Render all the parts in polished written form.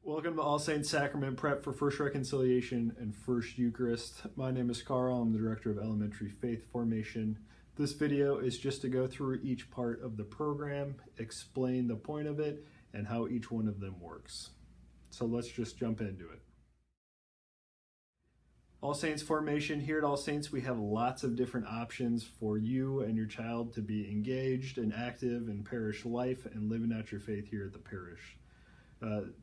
Welcome to All Saints Sacrament Prep for First Reconciliation and First Eucharist. My name is Carl. I'm the Director of Elementary Faith Formation. This video is just to go through each part of the program, explain the point of it, and how each one of them works. So let's just jump into it. All Saints Formation. Here at All Saints, we have lots of different options for you and your child to be engaged and active in parish life and living out your faith here at the parish.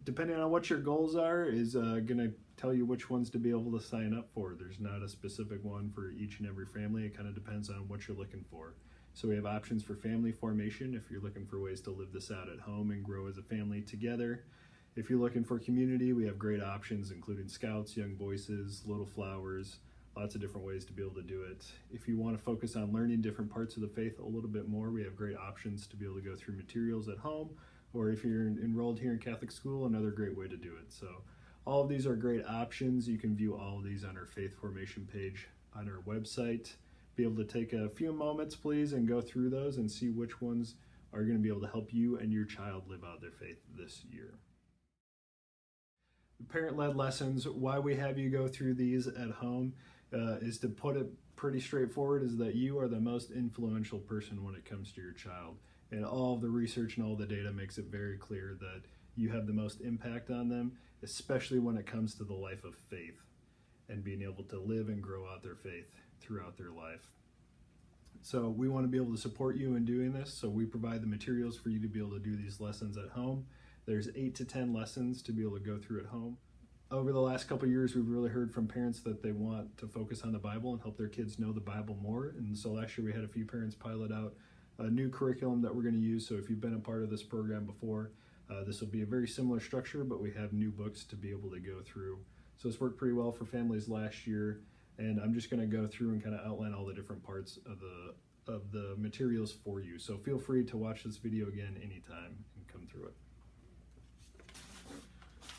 Depending on what your goals are is going to tell you which ones to be able to sign up for. There's not a specific one for each and every family. It kind of depends on what you're looking for. So we have options for family formation if you're looking for ways to live this out at home and grow as a family together. If you're looking for community, we have great options including Scouts, Young Voices, Little Flowers, lots of different ways to be able to do it. If you want to focus on learning different parts of the faith a little bit more, we have great options to be able to go through materials at home. Or if you're enrolled here in Catholic school, another great way to do it. So all of these are great options. You can view all of these on our faith formation page on our website. Be able to take a few moments, please, and go through those and see which ones are going to be able to help you and your child live out their faith this year. Parent-led lessons, why we have you go through these at home is to put it pretty straightforward, is that you are the most influential person when it comes to your child. And all of the research and all the data makes it very clear that you have the most impact on them, especially when it comes to the life of faith and being able to live and grow out their faith throughout their life. So we want to be able to support you in doing this. So we provide the materials for you to be able to do these lessons at home. There's 8 to 10 lessons to be able to go through at home. Over the last couple of years, we've really heard from parents that they want to focus on the Bible and help their kids know the Bible more. And so last year we had a few parents pilot out a new curriculum that we're going to use. So if you've been a part of this program before, this will be a very similar structure, but we have new books to be able to go through. So it's worked pretty well for families last year. And I'm just going to go through and kind of outline all the different parts of the materials for you. So feel free to watch this video again anytime and come through it.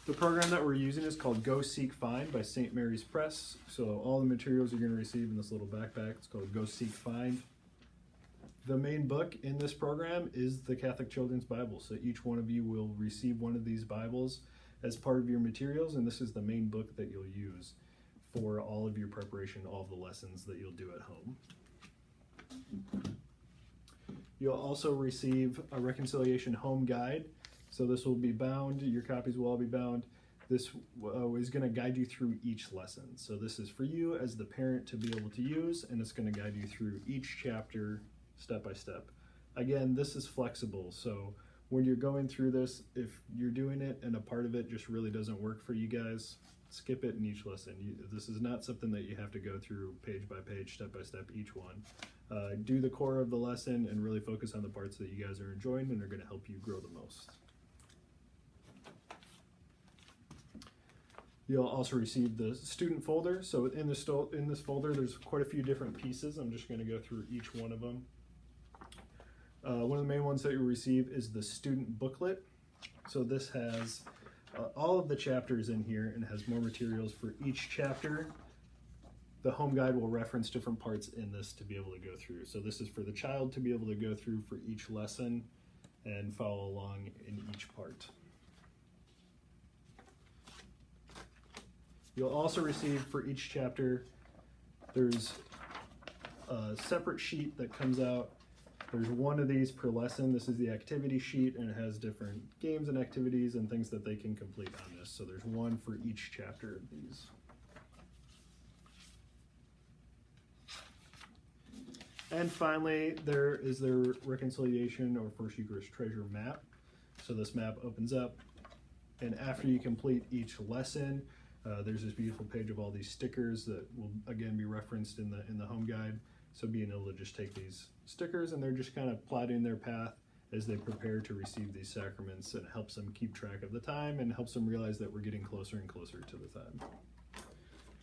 The program that we're using is called Go Seek Find by St. Mary's Press. So all the materials you're going to receive in this little backpack, it's called Go Seek Find. The main book in this program is the Catholic Children's Bible. So each one of you will receive one of these Bibles as part of your materials, and this is the main book that you'll use for all of your preparation, all of the lessons that you'll do at home. You'll also receive a reconciliation home guide. So this will be bound, your copies will all be bound. This is going to guide you through each lesson. So this is for you as the parent to be able to use, and it's going to guide you through each chapter step by step. Again, this is flexible. So when you're going through this, if you're doing it and a part of it just really doesn't work for you guys, skip it in each lesson. This is not something that you have to go through page by page, step by step, each one. Do the core of the lesson and really focus on the parts that you guys are enjoying and are going to help you grow the most. You'll also receive the student folder. So in this folder, there's quite a few different pieces. I'm just going to go through each one of them. One of the main ones that you'll receive is the student booklet. So this has all of the chapters in here and has more materials for each chapter. The home guide will reference different parts in this to be able to go through. So this is for the child to be able to go through for each lesson and follow along in each part. You'll also receive for each chapter, there's a separate sheet that comes out. There's one of these per lesson. This is the activity sheet, and it has different games and activities and things that they can complete on this. So there's one for each chapter of these. And finally, there is their reconciliation or First Eucharist treasure map. So this map opens up, and after you complete each lesson, there's this beautiful page of all these stickers that will again be referenced in the home guide. So being able to just take these stickers and they're just kind of plotting their path as they prepare to receive these sacraments, and it helps them keep track of the time and helps them realize that we're getting closer and closer to the time.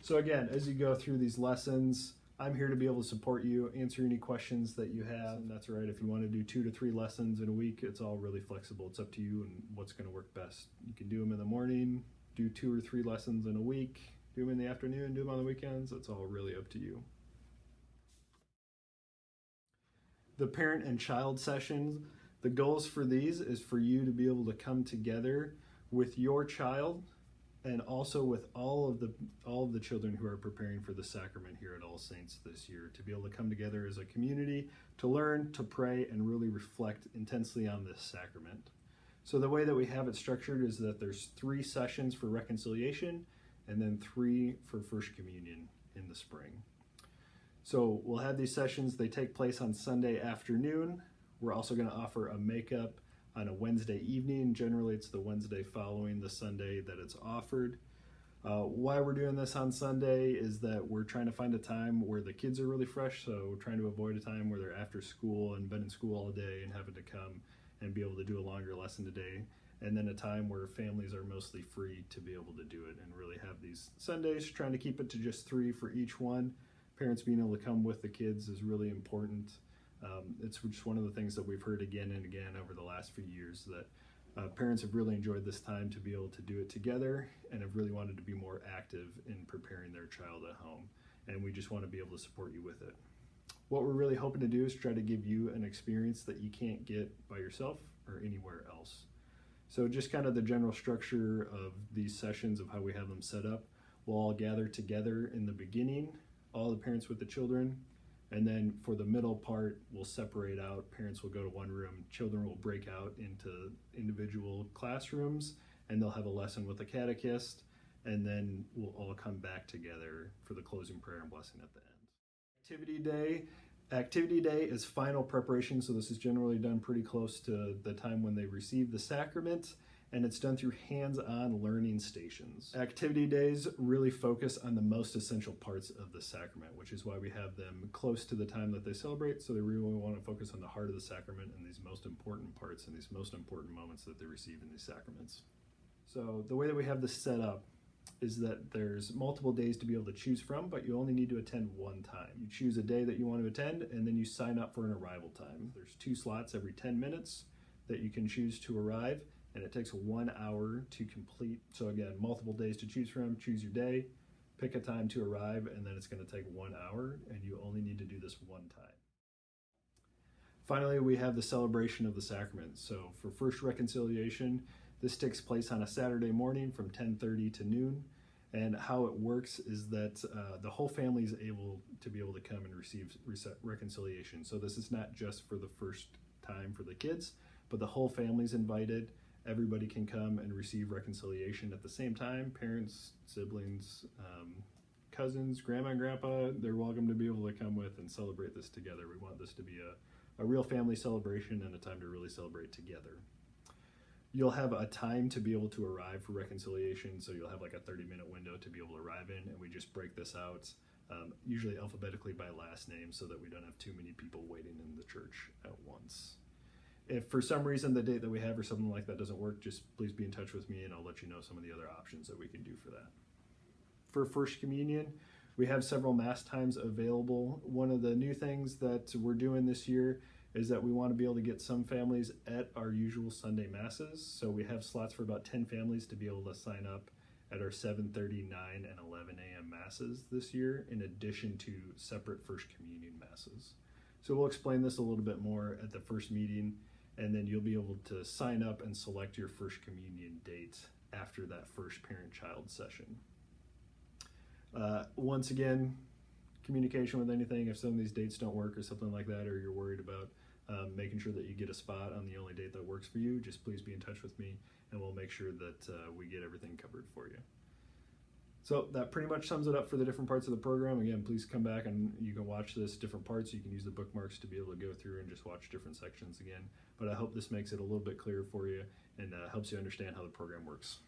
So again, as you go through these lessons, I'm here to be able to support you, answer any questions that you have. And that's right, if you want to do 2 to 3 lessons in a week, it's all really flexible. It's up to you and what's going to work best. You can do them in the morning, do 2 or 3 lessons in a week, do them in the afternoon, do them on the weekends. It's all really up to you. The parent and child sessions, the goals for these is for you to be able to come together with your child, and also with all of the children who are preparing for the sacrament here at All Saints this year, to be able to come together as a community to learn, to pray, and really reflect intensely on this sacrament. So the way that we have it structured is that there's 3 sessions for reconciliation and then 3 for First Communion in the spring. So we'll have these sessions. They take place on Sunday afternoon. We're also going to offer a makeup on a Wednesday evening. Generally, it's the Wednesday following the Sunday that it's offered. Why we're doing this on Sunday is that we're trying to find a time where the kids are really fresh, so we're trying to avoid a time where they're after school and been in school all day and having to come and be able to do a longer lesson today, and then a time where families are mostly free to be able to do it and really have these Sundays, trying to keep it to just 3 for each one. Parents being able to come with the kids is really important. It's just one of the things that we've heard again and again over the last few years, that parents have really enjoyed this time to be able to do it together and have really wanted to be more active in preparing their child at home. And we just want to be able to support you with it. What we're really hoping to do is try to give you an experience that you can't get by yourself or anywhere else. So just kind of the general structure of these sessions, of how we have them set up. We'll all gather together in the beginning, all the parents with the children. And then for the middle part, we'll separate out. Parents will go to one room, children will break out into individual classrooms, and they'll have a lesson with a catechist, and then we'll all come back together for the closing prayer and blessing at the end. Activity day is final preparation, so this is generally done pretty close to the time when they receive the sacrament, and it's done through hands-on learning stations. Activity days really focus on the most essential parts of the sacrament, which is why we have them close to the time that they celebrate, so they really want to focus on the heart of the sacrament and these most important parts and these most important moments that they receive in these sacraments. So the way that we have this set up is that there's multiple days to be able to choose from, but you only need to attend one time. You choose a day that you want to attend, and then you sign up for an arrival time. There's 2 slots every 10 minutes that you can choose to arrive, and it takes 1 hour to complete. So again, multiple days to choose from, choose your day, pick a time to arrive, and then it's going to take 1 hour, and you only need to do this one time. Finally, we have the celebration of the sacrament. So for First Reconciliation, this takes place on a Saturday morning from 10:30 to noon. And how it works is that the whole family is able to come and receive reconciliation. So this is not just for the first time for the kids, but the whole family's invited. Everybody can come and receive reconciliation at the same time. Parents, siblings, cousins, grandma and grandpa, they're welcome to be able to come with and celebrate this together. We want this to be a real family celebration and a time to really celebrate together. You'll have a time to be able to arrive for reconciliation, so you'll have like a 30-minute window to be able to arrive in, and we just break this out, usually alphabetically by last name, so that we don't have too many people waiting in the church at once. If for some reason the date that we have or something like that doesn't work, just please be in touch with me and I'll let you know some of the other options that we can do for that. For First Communion, we have several Mass times available. One of the new things that we're doing this year is that we want to be able to get some families at our usual Sunday Masses. So we have slots for about 10 families to be able to sign up at our 7:30, 9, and 11 a.m. Masses this year, in addition to separate First Communion Masses. So we'll explain this a little bit more at the first meeting, and then you'll be able to sign up and select your First Communion date after that first Parent-Child session. Once again, communication with anything, if some of these dates don't work or something like that, or you're worried about making sure that you get a spot on the only date that works for you, just please be in touch with me and we'll make sure that we get everything covered for you. So that pretty much sums it up for the different parts of the program. Again, please come back and you can watch this different parts. You can use the bookmarks to be able to go through and just watch different sections again. But I hope this makes it a little bit clearer for you and helps you understand how the program works.